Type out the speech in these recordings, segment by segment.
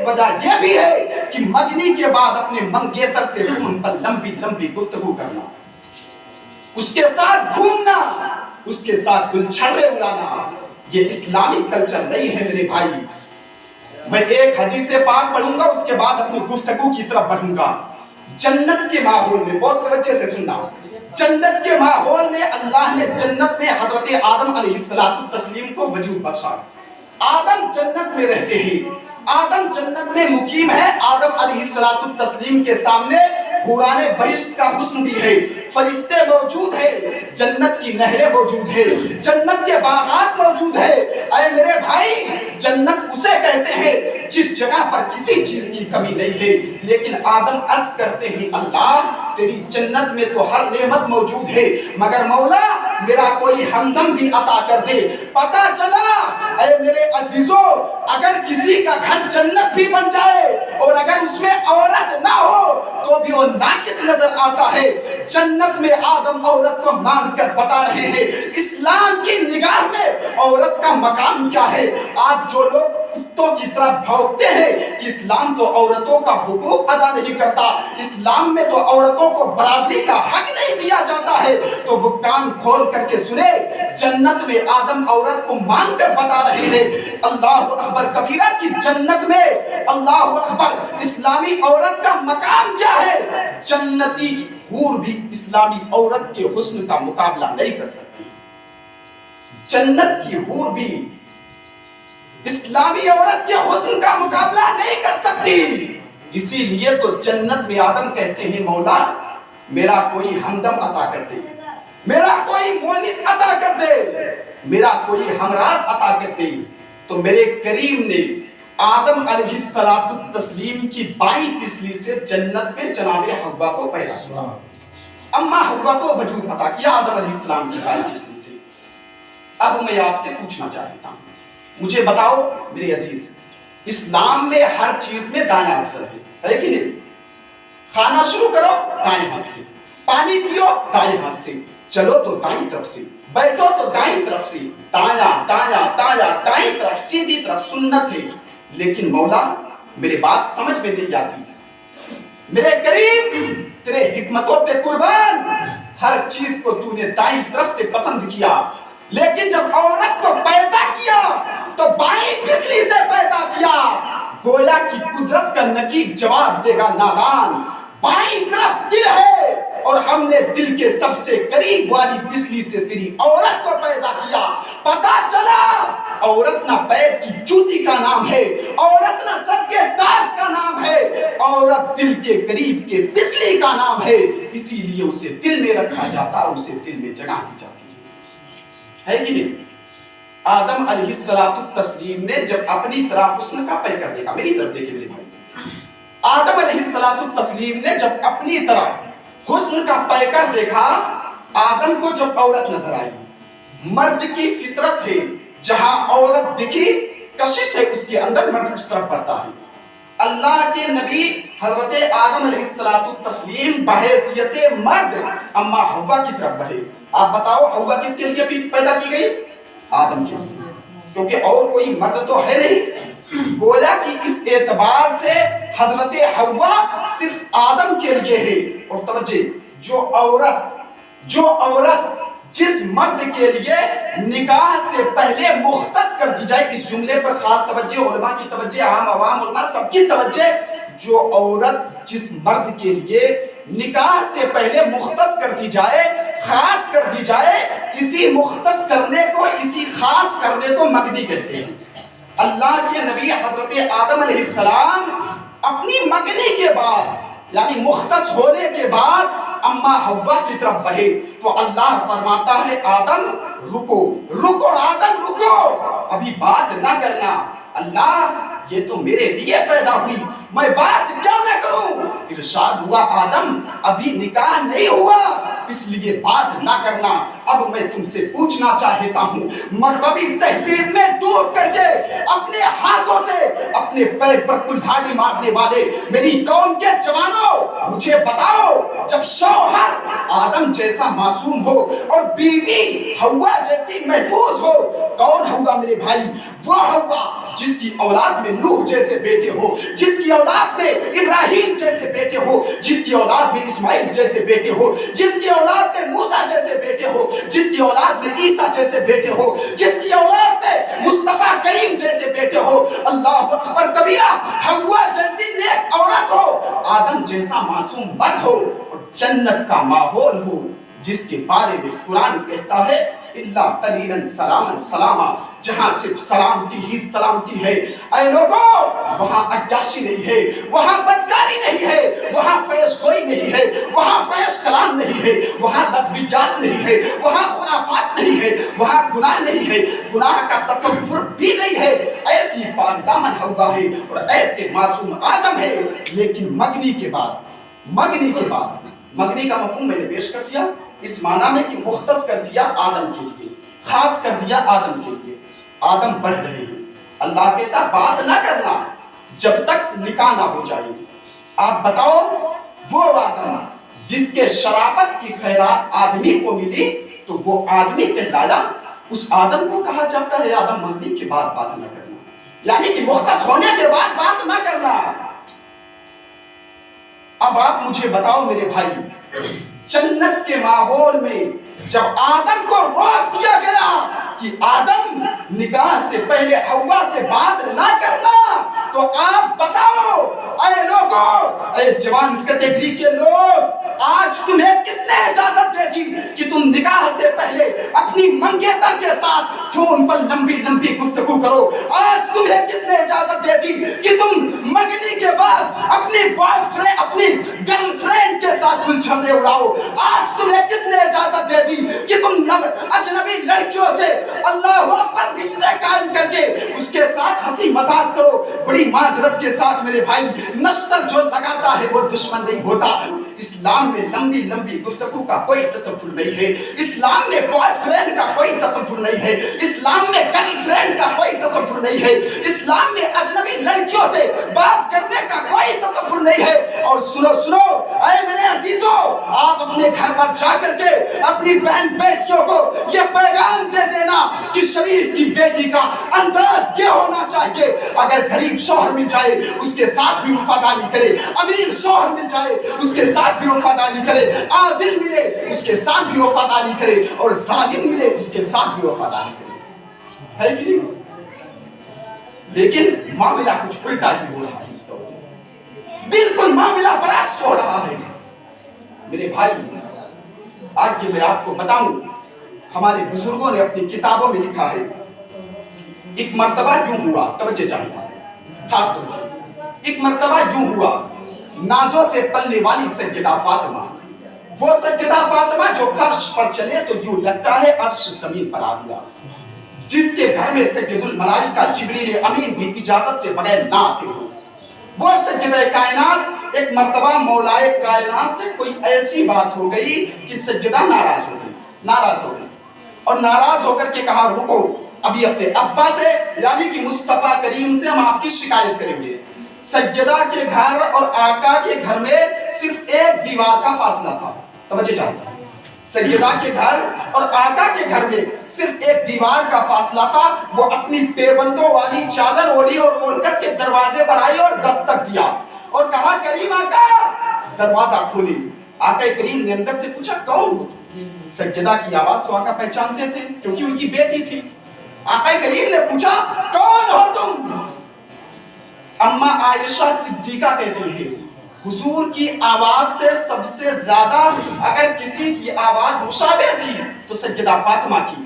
ایک وجہ یہ بھی ہے کہ منگنی کے بعد اپنے منگیتر سے فون پر لمبی لمبی گفتگو کرنا، اس کے ساتھ گھومنا، اس کے ساتھ گلچھرے اڑانا، یہ اسلامی کلچر نہیں ہے میرے بھائی۔ میں ایک حدیث پاک پڑھوں گا، اس کے بعد اپنی گفتگو کی طرف بڑھوں گا۔ جنت کے ماحول میں بہت توجہ سے سننا، جنت کے ماحول میں اللہ نے جنت میں حضرت آدم علیہ السلام کو وجود بخشا۔ آدم جنت میں رہتے ہیں، آدم جنت میں مقیم ہے، آدم علیہ السلام کے سامنے حوران بہشت کا حسن بھی ہے، فرشتے موجود ہیں، جنت کی نہریں موجود ہیں، جنت کے باغات موجود ہیں۔ اے میرے بھائی، جنت اسے کہتے ہیں جس جگہ پر کسی چیز کی کمی نہیں ہے۔ لیکن آدم عرض کرتے ہیں اللہ تیری جنت میں تو ہر نعمت موجود ہے، مگر مولا میرا کوئی ہمدم بھی عطا کر دے۔ پتہ چلا اے میرے عزیزوں، اگر کسی کا گھر جنت بھی بن جائے اور اگر اس میں عورت نہ ہو تو بھی وہ ناقص نظر آتا ہے۔ جنت میں آدم عورت کو مان کر بتا رہے ہیں اسلام کی نگاہ میں عورت کا مقام کیا ہے۔ آج جو لوگ کتوں کی طرح بھونکتے ہیں کہ اسلام تو عورتوں کا حقوق ادا نہیں کرتا، اسلام میں تو عورتوں کو برابری کا حق نہیں دیا جاتا ہے، تو وہ کان کھول کر کے سنے، جنت میں آدم عورت کو مان کر بتا رہے ہیں اللہ اکبر کبیرہ کی جنت میں اللہ اکبر اسلامی عورت کا مقام کیا ہے۔ جنتی حور بھی اسلامی عورت کے حسن کا مقابلہ نہیں کر سکتی، جنت کی حور بھی اسلامی عورت کے حسن کا مقابلہ نہیں کر سکتی۔ اسی لیے تو جنت میں آدم کہتے ہیں مولا میرا کوئی ہمدم عطا کر دے، میرا کوئی مونس عطا کر دے، میرا کوئی ہمراز عطا کر دے۔ تو میرے کریم نے آدم علیہ السلام کی بائیں پسلی سے جنت میں جناب حوا کو پیدا کیا، اما حوا کو وجود عطا کیا آدم علیہ السلام کی بائیں پسلی سے۔ اب میں آپ سے پوچھنا چاہتا ہوں، مجھے بتاؤ میرے عزیز، اسلام میں ہر چیز میں دائیں افضل ہے کہ نہیں؟ کھانا شروع کرو دائیں ہاتھ سے، پانی پیو دائیں ہاتھ سے، چلو تو دائیں طرف سے، بیٹھو تو دائیں طرف سے، دایاں دایاں دایاں دائیں طرف سیدھی طرف سنت ہے۔ لیکن مولا میرے بات سمجھ میں نہیں آتی، میرے کریم تیرے حکمتوں پہ قربان، ہر چیز کو تو نے دائیں طرف سے پسند کیا، لیکن جب عورت کو پیدا کیا تو بائیں پسلی سے پیدا کیا۔ گویا کی قدرت کا نقیب جواب دے گا نادان، بائیں طرف دل ہے اور ہم نے دل کے سب سے قریب والی پسلی سے تیری عورت کو پیدا کیا۔ پتا چلا عورت نہ پیر کی جوتی کا نام ہے، عورت نہ سر کے تاج کا نام ہے، عورت دل کے قریب کے پسلی کا نام ہے۔ اسی لیے اسے دل میں رکھا جاتا، اسے دل میں جگہ دی جاتی ہے کہ نہیں؟ آدم علیہ السلام نے جب اپنی طرح حسن کا پیکر دیکھا، میری طرف دیکھیں میرے بھائی، آدم علیہ السلام نے جب اپنی طرح حسن کا پیکر دیکھا، آدم کو جب عورت نظر آئی، مرد کی فطرت ہے جہاں عورت دکھی کشش ہے اس کے اندر، مرد اس طرف بڑھتا ہے۔ اللہ کے نبی حضرت آدم علیہ السلام بحیثیت مرد اما حوا کی طرف بڑھے۔ آپ بتاؤ حوا کس کے لیے پیدا کی گئی؟ آدم کے لیے، کیونکہ اور کوئی مرد تو ہے نہیں۔ گویا کہ اس اعتبار سے حضرت حوا صرف آدم کے لیے ہے۔ اور توجہ، جو عورت جس مرد کے لیے نکاح سے پہلے مختص کر دی جائے، اس جملے پر خاص توجہ، علماء کی توجہ، عوام علماء سب کی توجہ، جو عورت جس مرد کے لیے نکاح سے پہلے مختص کر دی جائے، خاص کر دی جائے، اسی مختص کرنے کو، اسی خاص کرنے کو مگنی کہتے ہیں۔ اللہ کے نبی حضرت آدم علیہ السلام اپنی مگنی کے بعد یعنی مختص ہونے کے بعد اما حوا کی طرف بڑھے تو اللہ فرماتا ہے آدم رکو رکو، آدم رکو، ابھی بات نہ کرنا، اللہ یہ تو میرے لیے پیدا ہوئی، میں بات کیوں نہ کروں؟ ارشاد ہوا آدم ابھی نکاح نہیں ہوا اس لیے بات نہ کرنا۔ اب میں تم سے پوچھنا چاہتا ہوں، مغربی تہذیب میں ڈوب کر کے اپنے ہاتھوں سے اپنے پیر پر کلہاڑی مارنے والے میری قوم کے جوانوں، مجھے بتاؤ، جب شوہر آدم جیسا معصوم ہو اور بیوی حوا جیسی محفوظ ہو، کون ہوگا میرے بھائی؟ وہ ہوگا جس کی اولاد میں نوح جیسے بیٹے ہو، جس کی اولاد میں ابراہیم جیسے بیٹے ہو، جس کی اولاد میں اسماعیل جیسے بیٹے ہو، جس کی اولاد میں موسیٰ جیسے بیٹے ہو، جس کی اولاد میں عیسیٰ جیسے بیٹے ہو، جس کی اولاد میں مصطفیٰ کریم جیسے بیٹے ہو۔ اللہ اکبر کبیرہ، حوا جیسی نیک عورت ہو، آدم جیسا معصوم مرد ہو، اور جنت کا ماحول ہو جس کے بارے میں قرآن کہتا ہے اللہ قلیلا سلاما سلاما، جہاں صرف سلامتی ہی سلامتی ہے۔ اے لوگوں، وہاں عیاشی نہیں ہے، وہاں بدکاری نہیں ہے، وہاں فحش گوئی نہیں ہے، وہاں فحش کلام نہیں ہے، وہاں لغویات نہیں ہے، وہاں خرافات نہیں ہے، وہاں گناہ نہیں ہے، گناہ کا تصور بھی نہیں ہے۔ ایسی پاک دامن حوا ہے اور ایسے معصوم آدم ہے۔ لیکن منگنی کے بعد منگنی کا مفہوم میں نے پیش کر دیا اس معنی میں کہ مختص کر دیا آدم کے لیے، خاص کر دیا آدم کے لیے۔ آدم بڑھ رہے ہیں، اللہ کہتا بات نہ کرنا جب تک نکاح نہ ہو جائے۔ آپ بتاؤ، وہ آدم جس کے شرافت کی خیرات آدمی کو ملی تو وہ آدمی کہلایا، اس آدم کو کہا جاتا ہے آدم منگنی کے بعد بات نہ کرنا، یعنی کہ مختص ہونے کے بعد بات نہ کرنا۔ اب آپ مجھے بتاؤ میرے بھائی، جنت کے ماحول میں جب آدم کو روک دیا گیا کہ آدم نکاح سے پہلے حوا سے بات نہ کرنا، تو آپ بتاؤ اے لوگوں، اے جوان کیٹیگری کے لوگ، آج تمہیں کس نے اجازت دے دی کہ تم نکاح سے پہلے اپنی منگیتر کے ساتھ فون پر لمبی لمبی گفتگو کرو؟ آج تمہیں کس نے اجازت دے دی کہ تم منگنی کے بعد اپنی بوائے فرینڈ، اپنی گرل فرینڈ کے ساتھ گلچھرے اڑاؤ؟ آج تمہیں کس نے اجازت دے دی کہ تم اجنبی لڑکیوں سے اللہ اکبر رشتے قائم کر کے اس کے ساتھ ہنسی مذاق کرو؟ بڑی معذرت کے ساتھ میرے بھائی، نشتر جو لگاتا ہے وہ دشمن نہیں ہوتا۔ اسلام میں لمبی لمبی گفتگو کا کوئی تصور نہیں ہے، اسلام میں بوائے فرینڈ کا کوئی تصور نہیں ہے، اسلام میں گرل فرینڈ کا کوئی تصور نہیں ہے، اسلام میں اجنبی لڑکیوں سے بات کرنے کا کوئی تصور نہیں ہے۔ اور سنو اے میرے عزیزوں، آپ اپنے گھر پر جا کر کے اپنی بہن بیٹیوں کو یہ پیغام دے دینا کہ شریف کی بیٹی کا انداز یہ ہونا چاہیے، اگر غریب شوہر مل جائے اس کے ساتھ بھی وفاداری کرے، امیر شوہر مل جائے اس کے ساتھ بھی وفاداری کرے، عادل ملے اس کے ساتھ بھی وفاداری کرے، اور ظالم ملے اس کے ساتھ بھی وفاداری کرے، ہے کہ نہیں؟ لیکن معاملہ کچھ الٹا ہی ہو رہا ہے اس دور میں، بالکل معاملہ برعکس ہو رہا ہے۔ میرے بھائی، آج میں آپ کو بتاؤں، ہمارے بزرگوں نے اپنی کتابوں میں لکھا ہے، ایک مرتبہ یوں ہوا، توجہ چاہیے خاص طور سے، ایک مرتبہ یوں ہوا، نازوں سے پلنے والی سیدہ فاطمہ، وہ سیدہ فاطمہ جو فرش پر چلے تو یوں لگتا ہے عرش زمین پر آ گیا، جس کے گھر میں سید الملائکہ جبریل امین بھی اجازت کے بغیر نہ آتے ہو۔ وہ سیدہ کائنات، ایک مرتبہ مولائے کائنات سے کوئی ایسی بات ہو گئی کہ سیدہ ناراض ہو گئی اور ناراض ہو کر کے کہا رکو، ابھی اپنے ابا سے یعنی کہ مصطفیٰ کریم سے ہم آپ کی شکایت کریں گے۔ سیدہ کے گھر اور آقا کے گھر میں صرف ایک دیوار کا فاصلہ تھا، توجہ چاہیے، سیدہ کے گھر اور آقا کے گھر میں صرف ایک دیوار کا فاصلہ تھا۔ وہ اپنی پیبندوں والی چادر اوڑھی اور اوڑھ کر کے دروازے پر آئی اور دستک دیا اور کہا کریم آقا، دروازہ کھولی۔ آقا کریم نے اندر سے پوچھا کون ہو تم؟ سیدہ کی آواز تو آقا پہچانتے تھے کیونکہ ان کی بیٹی تھی۔ آقا کریم نے پوچھا کون ہو تم؟ اما عائشہ صدیقہ کہتی ہے حضور کی آواز سے سب سے زیادہ اگر کسی کی آواز مشابہ تھی تو سیدہ فاطمہ کی،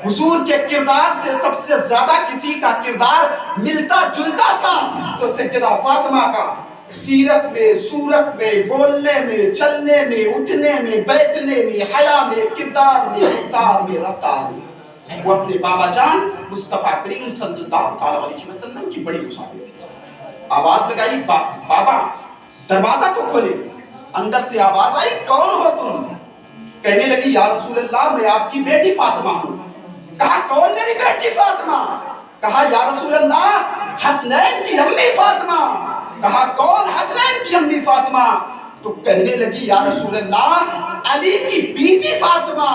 حضور کے کردار سے سب سے زیادہ کسی کا کردار ملتا جلتا تھا تو سیدہ فاطمہ کا، سیرت میں، صورت میں، بولنے میں، چلنے میں، اٹھنے میں، بیٹھنے میں، حیا میں، کردار میں، رفتار میں، رفتار میں وہ اپنے بابا جان مصطفیٰ کریم صلی اللہ علیہ وسلم کی بڑی مشابہ تھی۔ آواز لگائی بابا، دروازہ تو کھولے۔ اندر سے آواز آئی کون ہو تم؟ کہنے لگی یا رسول اللہ میں آپ کی بیٹی فاطمہ ہوں۔ کہا کون میری بیٹی فاطمہ؟ کہا یا رسول اللہ حسنین کی امی فاطمہ. کہا کون حسنین کی امی فاطمہ؟ تو کہنے لگی یا رسول اللہ علی کی بیوی فاطمہ.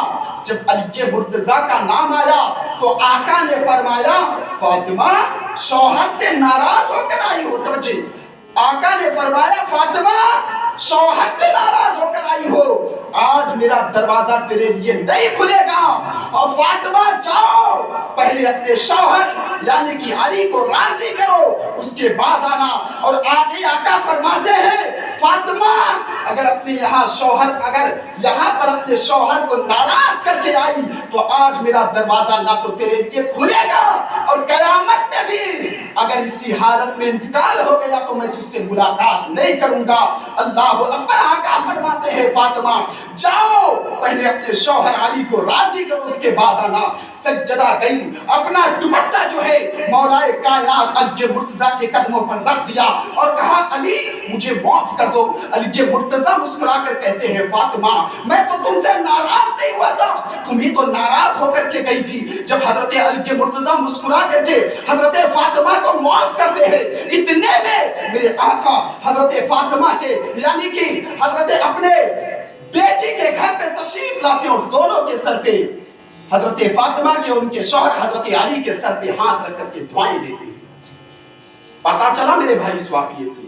جب علی مرتضیٰ کا نام آیا تو آقا نے فرمایا فاطمہ شوہر سے ناراض ہو کر آئی ہو. توجہ، آقا نے فرمایا فاطمہ شوہر سے ناراض ہو کر آئی ہو، آج میرا دروازہ تیرے لیے نہیں کھلے گا. اور فاطمہ جاؤ پہلے اپنے شوہر یعنی کہ علی کو راضی کرو، اس کے بعد آنا. اور آگے آقا فرماتے ہیں فاطمہ اگر اپنے یہاں پر اپنے شوہر کو ناراض کر کے آئی تو آج میرا دروازہ نہ تو تیرے لیے کھلے گا اور قیامت میں بھی اگر اسی حالت میں انتقال ہو گیا تو میں تجھ سے ملاقات نہیں کروں گا. اللہ اکبر. آقا فرماتے ہیں فاطمہ جاؤ پہلے اپنے شوہر علی کو راضی کرو، اس کے بعد آنا. سجدہ گئی، اپنا دوپٹہ جو ہے مولا کائنات علی مرتضیٰ کے قدموں پر رکھ دیا اور کہا علی مجھے معاف کر دو. علی مرتضیٰ مسکرا کر کہتے ہیں فاطمہ میں تو تم سے ناراض نہیں ہوا تھا، تم ہی تو ناراض ہو کر کے گئی تھی. جب حضرت علی مرتضیٰ مسکرا کر کے حضرت فاطمہ کو معاف کرتے ہیں، اتنے میں میرے آقا حضرت فاطمہ کے یعنی کہ حضرت اپنے بیٹی کے گھر پہ تشریف لاتے ہیں اور دونوں کے سر پہ حضرت فاطمہ کے اور ان کے شوہر حضرت علی کے سر پہ ہاتھ رکھ کر کے دعائیں دیتے ہیں. پتا چلا میرے بھائی اس واقعے سے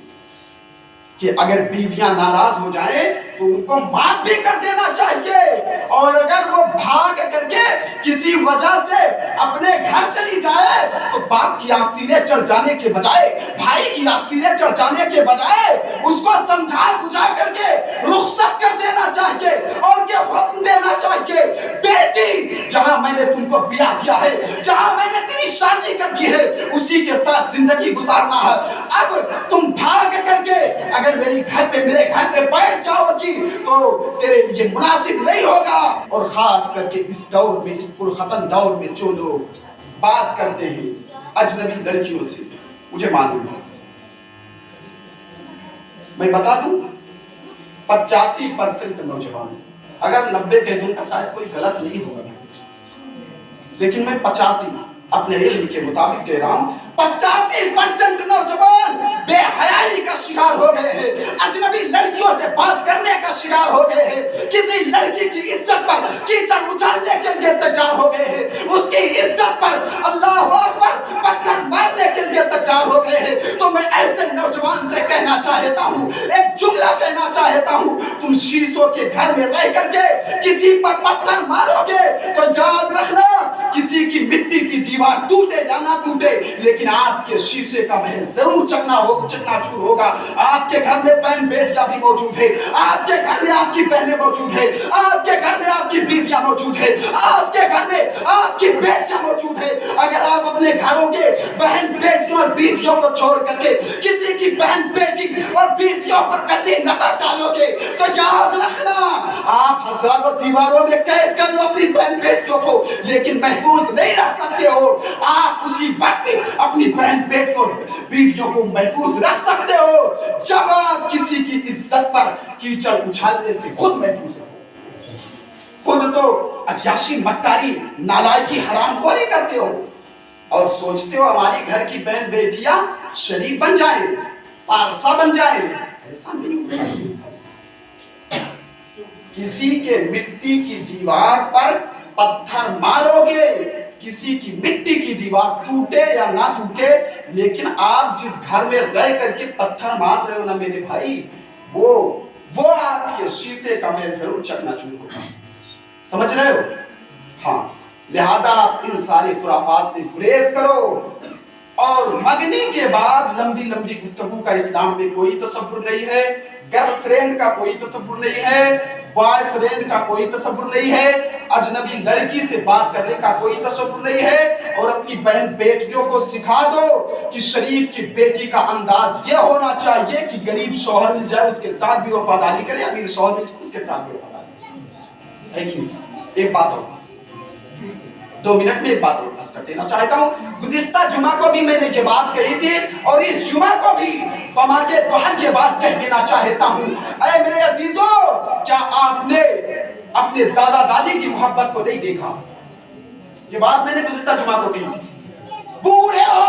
کہ اگر بیویاں ناراض ہو جائیں تو ان کو معاف بھی کر دینا چاہیے، اور اگر وہ بھاگ کر کے کسی وجہ سے اپنے گھر چلی جائے تو باپ کی آستینیں چڑھ جانے کے بجائے، بھائی کی آستینیں چڑھ جانے کے بجائے اس کو سمجھا بجھا کر کے رخصت کر دینا چاہیے اور یہ حکم دینا چاہیے بیٹی جہاں میں نے تم کو بیاہ دیا ہے، جہاں میں نے تیری شادی کر دی ہے اسی کے ساتھ زندگی گزارنا ہے. اب تم بھاگ کر کے اگر میرے گھر پہ بیٹھ جاؤ گی تو تیرے لیے مناسب نہیں ہوگا. اور خاص کر کے اس دور میں، اس پرختن دور میں جو لوگ بات کرتے ہیں اجنبی لڑکیوں سے، مجھے معلوم ہے، میں بتا دوں 85% نوجوان، اگر 90 کہہ دوں کا شاید کوئی غلط نہیں ہوگا لیکن میں 85 اپنے علم کے مطابق کہہ رہا ہوں، 85% نوجوان بے حیائی کا شکار ہو گئے ہیں، اجنبی لڑکیوں سے بات کرنے کا شکار ہو گئے ہیں، کسی لڑکی کی عزت پر کیچڑ اچھالنے کے لیے تیار ہو گئے ہیں، اس کی عزت پر اللہ اکبر پتھر مارنے کے لیے تیار ہو گئے ہیں. تو میں ایسے نوجوان سے کہنا چاہتا ہوں، ایک جملہ کہنا چاہتا ہوں، تم شیشوں کے گھر میں رہ کر کے کسی پر پتھر مارو گے تو یاد رکھنا کسی کی مٹی کی دیوار ٹوٹے یا نہ ٹوٹے لیکن آپ کے شیشے کا محل ضرور چکنا چور ہوگا. آپ کے گھر میں بہن بیٹیاں بھی موجود ہے، آپ کے گھر میں آپ کی بہنیں موجود ہے، آپ کے گھر میں آپ کی بیویاں موجود ہے، آپ کے گھر میں آپ کی بیٹیاں موجود ہے. اگر آپ اپنے گھروں کے بہن بیٹیوں اور بیویوں کو چھوڑ کر کے کسی کی بہن بیٹی اور بیویوں پر گندی نظر ڈالو گے تو یاد رکھنا آپ ہزاروں دیواروں میں قید کر لو اپنی بہن بیٹیوں کو لیکن محفوظ نہیں رکھ سکتے ہو. آپ اسی وقت اپنی بہن بیٹیوں بیویوں کو محفوظ رکھ سکتے ہو جب آپ کسی کی عزت پر کیچڑ اچھالنے سے خود محفوظ ہو. خود تو عیاشی مکاری نالائکی حرام خوری کرتے ہو اور سوچتے ہو ہماری گھر کی بہن بیٹیاں شریف بن جائیں، پارسا بن جائیں. ایسا نہیں ہوتا. کسی کے مٹی کی دیوار پر پتھر مارو گے، کسی کی مٹی کی دیوار ٹوٹے یا نہ ٹوٹے لیکن آپ جس گھر میں رہ کر کے پتھر مار رہے ہو نا میرے بھائی وہ آپ کے شیشے کا محل ضرور چکنا چور ہوگا. سمجھ رہے ہو؟ ہاں، لہذا آپ ان سارے خرافات سے گریز کرو. اور مگنی کے بعد لمبی گفتگو کا اسلام میں کوئی تصور نہیں ہے، گرل فرینڈ کا کوئی تصور نہیں ہے، بوائے فرینڈ کا کوئی تصور نہیں ہے، اجنبی لڑکی سے بات کرنے کا کوئی تصور نہیں ہے. اور اپنی بہن بیٹیوں کو سکھا دو کہ شریف کی بیٹی کا انداز یہ ہونا چاہیے کہ غریب شوہر مل جائے اس کے ساتھ بھی وفاداری کرے، امیر شوہر مل جائے اس کے ساتھ بھی وفاداری کرے. ایک بات ہو 2 منٹ میں ایک بات اور بس کر دینا چاہتا ہوں. گزشتہ جمعہ کو بھی میں نے یہ بات کہی تھی اور اس جمعہ کو بھی پما کے دہن کے بعد کہہ دینا چاہتا ہوں. اے میرے عزیزوں، کیا آپ نے اپنے دادا دادی کی محبت کو نہیں دیکھا؟ یہ بات میں نے گزشتہ جمعہ کو کہی تھی. بوڑھے ہو